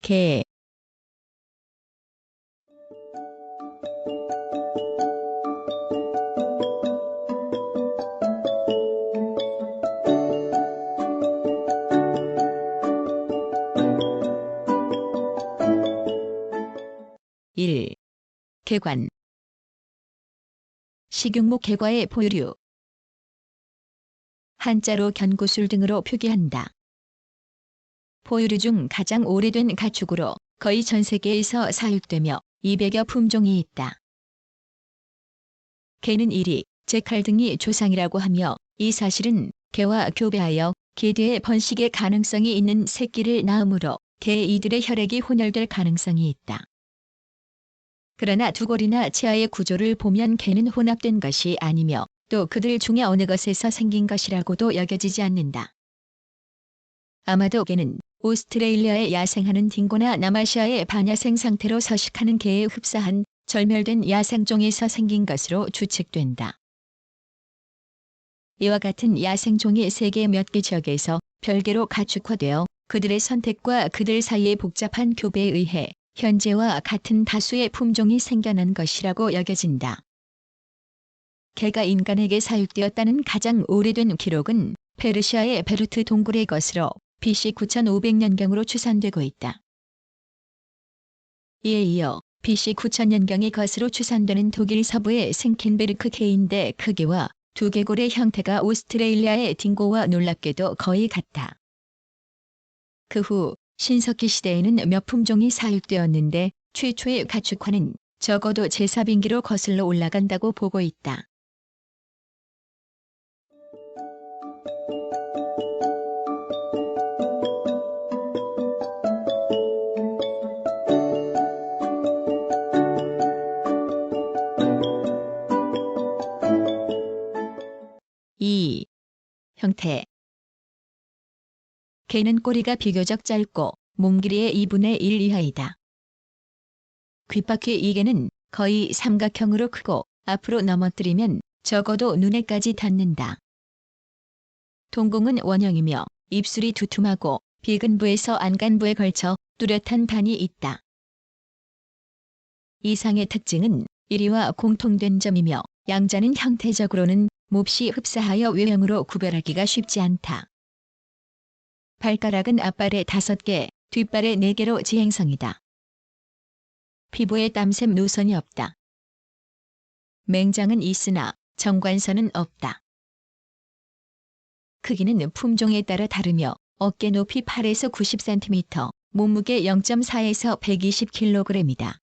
개, 1. 개관. 식용목 개과의 포유류. 한자로 견구술 등으로 표기한다. 포유류 중 가장 오래된 가축으로 거의 전 세계에서 사육되며 200여 품종이 있다. 개는 이리, 제칼 등이 조상이라고 하며 이 사실은 개와 교배하여 개대의 번식의 가능성이 있는 새끼를 낳으므로 개 이들의 혈액이 혼혈될 가능성이 있다. 그러나 두골이나 치아의 구조를 보면 개는 혼합된 것이 아니며 또 그들 중에 어느 것에서 생긴 것이라고도 여겨지지 않는다. 아마도 개는 오스트레일리아에 야생하는 딩고나 남아시아의 반야생 상태로 서식하는 개에 흡사한 절멸된 야생종에서 생긴 것으로 추측된다. 이와 같은 야생종이 세계 몇 개 지역에서 별개로 가축화되어 그들의 선택과 그들 사이의 복잡한 교배에 의해 현재와 같은 다수의 품종이 생겨난 것이라고 여겨진다. 개가 인간에게 사육되었다는 가장 오래된 기록은 페르시아의 베르트 동굴의 것으로 BC 9500년경으로 추산되고 있다. 이에 이어 BC 9000년경의 것으로 추산되는 독일 서부의 생켄베르크 개인대 크기와 두개골의 형태가 오스트레일리아의 딩고와 놀랍게도 거의 같다. 그 후 신석기 시대에는 몇 품종이 사육되었는데 최초의 가축화는 적어도 제4빙기로 거슬러 올라간다고 보고 있다. 이. 형태. 개는 꼬리가 비교적 짧고 몸 길이의 2분의 1 이하이다. 귓바퀴 이개는 거의 삼각형으로 크고 앞으로 넘어뜨리면 적어도 눈에까지 닿는다. 동공은 원형이며 입술이 두툼하고 비근부에서 안간부에 걸쳐 뚜렷한 반이 있다. 이상의 특징은 이리와 공통된 점이며 양자는 형태적으로는 몹시 흡사하여 외형으로 구별하기가 쉽지 않다. 발가락은 앞발에 5개, 뒷발에 4개로 지행성이다. 피부에 땀샘 노선이 없다. 맹장은 있으나 정관선은 없다. 크기는 품종에 따라 다르며 어깨 높이 8에서 90cm, 몸무게 0.4에서 120kg이다.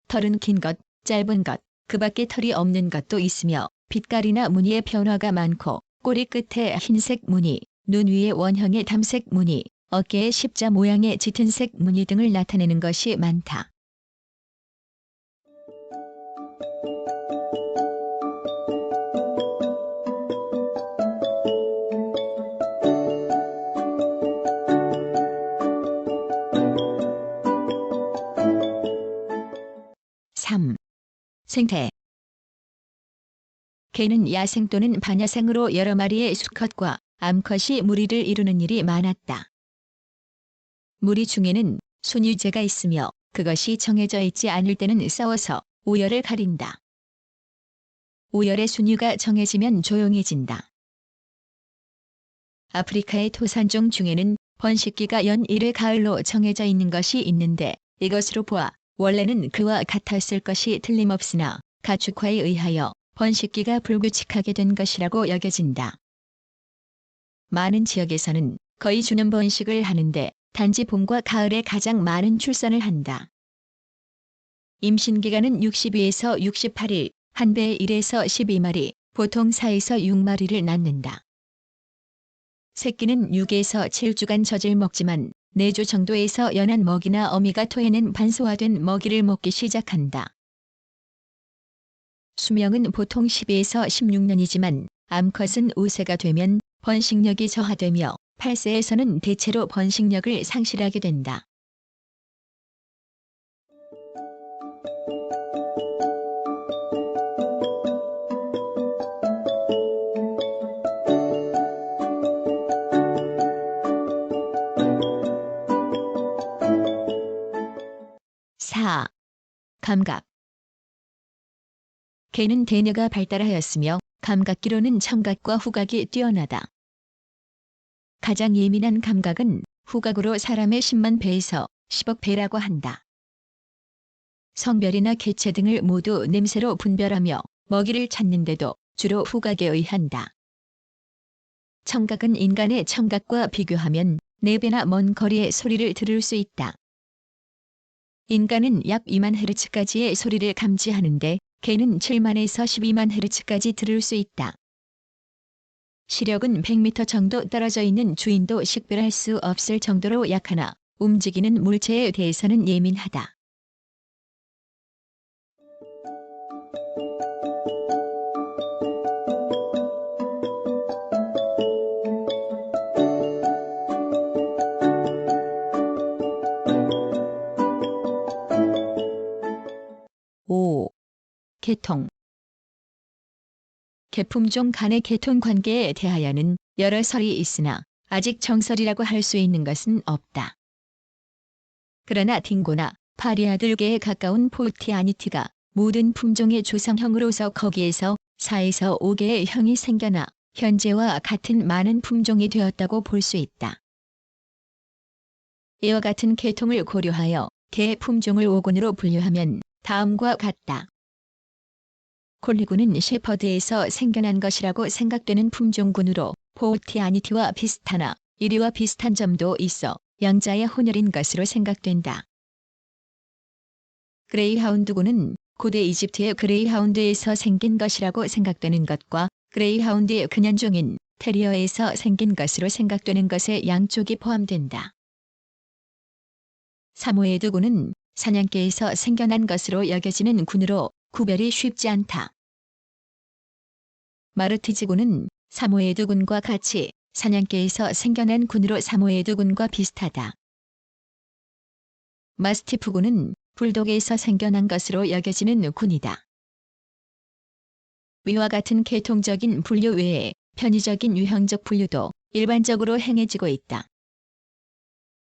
털은 긴 것, 짧은 것, 그 밖에 털이 없는 것도 있으며 빛깔이나 무늬의 변화가 많고 꼬리 끝에 흰색 무늬, 눈 위에 원형의 담색 무늬, 어깨에 십자 모양의 짙은색 무늬 등을 나타내는 것이 많다. 생태. 개는 야생 또는 반야생으로 여러 마리의 수컷과 암컷이 무리를 이루는 일이 많았다. 무리 중에는 순유제가 있으며 그것이 정해져 있지 않을 때는 싸워서 우열을 가린다. 우열의 순유가 정해지면 조용해진다. 아프리카의 토산종 중에는 번식기가 연 1회 가을로 정해져 있는 것이 있는데 이것으로 보아 원래는 그와 같았을 것이 틀림없으나 가축화에 의하여 번식기가 불규칙하게 된 것이라고 여겨진다. 많은 지역에서는 거의 주는 번식을 하는데 단지 봄과 가을에 가장 많은 출산을 한다. 임신기간은 62에서 68일, 한 배에 1에서 12마리, 보통 4에서 6마리를 낳는다. 새끼는 6에서 7주간 젖을 먹지만 4주 정도에서 연한 먹이나 어미가 토해낸 반소화된 먹이를 먹기 시작한다. 수명은 보통 12에서 16년이지만 암컷은 5세가 되면 번식력이 저하되며 8세에서는 대체로 번식력을 상실하게 된다. 감각. 개는 대뇌가 발달하였으며 감각기로는 청각과 후각이 뛰어나다. 가장 예민한 감각은 후각으로 사람의 10만 배에서 10억 배라고 한다. 성별이나 개체 등을 모두 냄새로 분별하며 먹이를 찾는데도 주로 후각에 의한다. 청각은 인간의 청각과 비교하면 4배나 먼 거리의 소리를 들을 수 있다. 인간은 약 2만 헤르츠까지의 소리를 감지하는데 개는 7만에서 12만 헤르츠까지 들을 수 있다. 시력은 100m 정도 떨어져 있는 주인도 식별할 수 없을 정도로 약하나 움직이는 물체에 대해서는 예민하다. 오. 개통. 개품종 간의 개통 관계에 대하여는 여러 설이 있으나 아직 정설이라고 할 수 있는 것은 없다. 그러나 딩고나 파리아들개에 가까운 포티아니티가 모든 품종의 조상형으로서 거기에서 4에서 5개의 형이 생겨나 현재와 같은 많은 품종이 되었다고 볼 수 있다. 이와 같은 계통을 고려하여 개 품종을 5군으로 분류하면 다음과 같다. 콜리군은 셰퍼드에서 생겨난 것이라고 생각되는 품종군으로 포티아니티와 비슷하나 이리와 비슷한 점도 있어 양자의 혼혈인 것으로 생각된다. 그레이하운드군은 고대 이집트의 그레이하운드에서 생긴 것이라고 생각되는 것과 그레이하운드의 근현종인 테리어에서 생긴 것으로 생각되는 것의 양쪽이 포함된다. 사모예드군은 사냥개에서 생겨난 것으로 여겨지는 군으로 구별이 쉽지 않다. 마르티즈군은 사모예드군과 같이 사냥개에서 생겨난 군으로 사모예드군과 비슷하다. 마스티프군은 불독에서 생겨난 것으로 여겨지는 군이다. 위와 같은 계통적인 분류 외에 편의적인 유형적 분류도 일반적으로 행해지고 있다.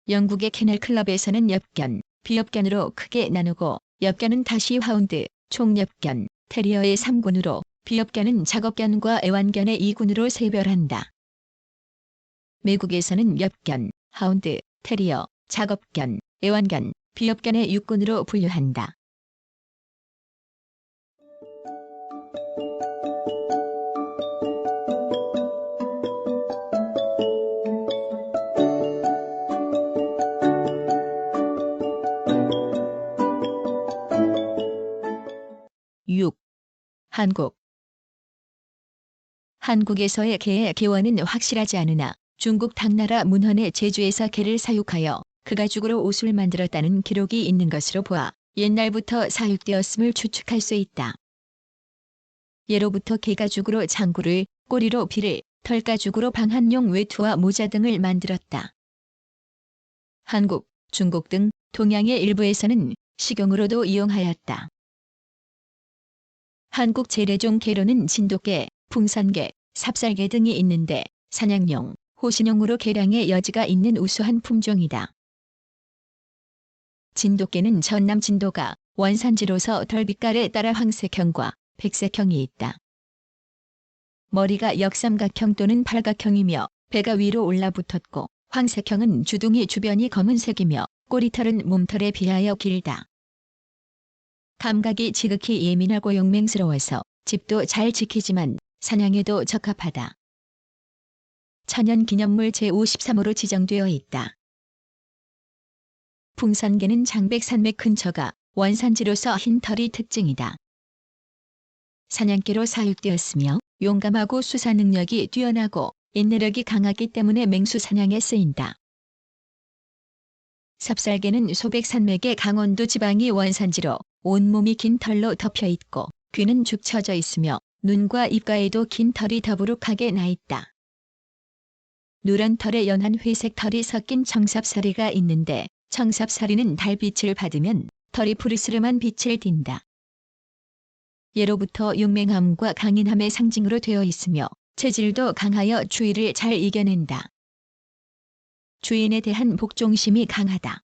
영국의 케넬 클럽에서는 엽견, 비엽견으로 크게 나누고 엽견은 다시 하운드, 총엽견, 테리어의 3군으로 비엽견은 작업견과 애완견의 2군으로 세별한다. 미국에서는 엽견, 하운드, 테리어, 작업견, 애완견, 비엽견의 6군으로 분류한다. 한국. 한국에서의 개의 개원은 확실하지 않으나 중국 당나라 문헌의 제주에서 개를 사육하여 그 가죽으로 옷을 만들었다는 기록이 있는 것으로 보아 옛날부터 사육되었음을 추측할 수 있다. 예로부터 개가죽으로 장구를, 꼬리로 비를, 털가죽으로 방한용 외투와 모자 등을 만들었다. 한국, 중국 등 동양의 일부에서는 식용으로도 이용하였다. 한국 재래종 개로는 진돗개, 풍선개, 삽살개 등이 있는데 사냥용, 호신용으로 개량의 여지가 있는 우수한 품종이다. 진돗개는 전남 진도가 원산지로서 덜빛깔에 따라 황색형과 백색형이 있다. 머리가 역삼각형 또는 팔각형이며 배가 위로 올라붙었고 황색형은 주둥이 주변이 검은색이며 꼬리털은 몸털에 비하여 길다. 감각이 지극히 예민하고 용맹스러워서 집도 잘 지키지만 사냥에도 적합하다. 천연기념물 제53호로 지정되어 있다. 풍선개는 장백산맥 근처가 원산지로서 흰 털이 특징이다. 사냥개로 사육되었으며 용감하고 수사 능력이 뛰어나고 인내력이 강하기 때문에 맹수 사냥에 쓰인다. 삽살개는 소백산맥의 강원도 지방이 원산지로 온몸이 긴 털로 덮여 있고 귀는 죽 처져 있으며 눈과 입가에도 긴 털이 더부룩하게 나 있다. 누런 털에 연한 회색 털이 섞인 청삽사리가 있는데 청삽사리는 달빛을 받으면 털이 푸르스름한 빛을 띈다. 예로부터 용맹함과 강인함의 상징으로 되어 있으며 체질도 강하여 추위를 잘 이겨낸다. 주인에 대한 복종심이 강하다.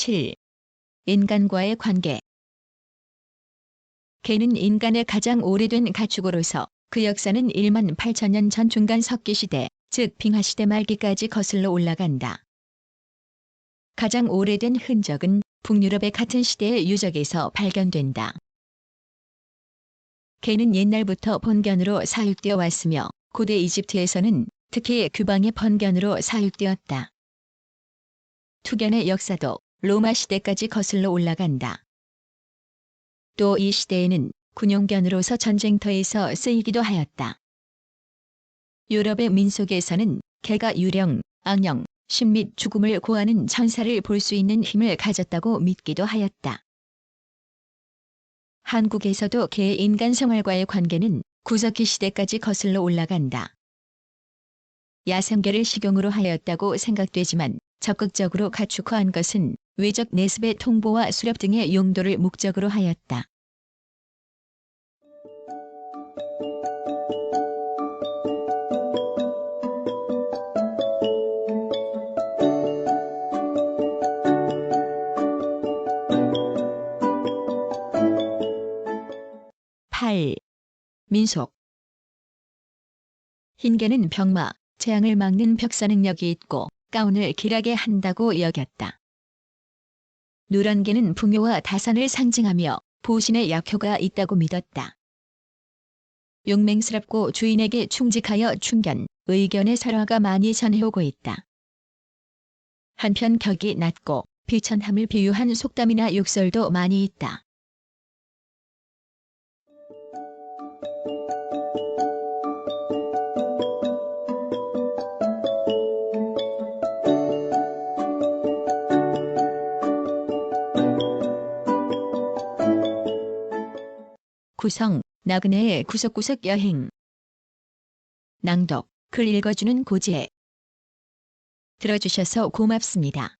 7. 인간과의 관계. 개는 인간의 가장 오래된 가축으로서 그 역사는 1만 8천년 전 중간 석기 시대, 즉 빙하시대 말기까지 거슬러 올라간다. 가장 오래된 흔적은 북유럽의 같은 시대의 유적에서 발견된다. 개는 옛날부터 번견으로 사육되어 왔으며 고대 이집트에서는 특히 규방의 번견으로 사육되었다. 투견의 역사도 로마 시대까지 거슬러 올라간다. 또 이 시대에는 군용견으로서 전쟁터에서 쓰이기도 하였다. 유럽의 민속에서는 개가 유령, 악령, 신 및 죽음을 고하는 천사를 볼 수 있는 힘을 가졌다고 믿기도 하였다. 한국에서도 개 인간 생활과의 관계는 구석기 시대까지 거슬러 올라간다. 야생개를 식용으로 하였다고 생각되지만 적극적으로 가축화한 것은 외적 내습의 통보와 수렵 등의 용도를 목적으로 하였다. 민속. 흰개는 병마, 재앙을 막는 벽사 능력이 있고 가운을 길하게 한다고 여겼다. 누런개는 풍요와 다산을 상징하며 보신의 약효가 있다고 믿었다. 용맹스럽고 주인에게 충직하여 충견, 의견의 설화가 많이 전해오고 있다. 한편 격이 낮고 비천함을 비유한 속담이나 욕설도 많이 있다. 구성, 나그네의 구석구석 여행. 낭독, 글 읽어주는 고지혜. 들어주셔서 고맙습니다.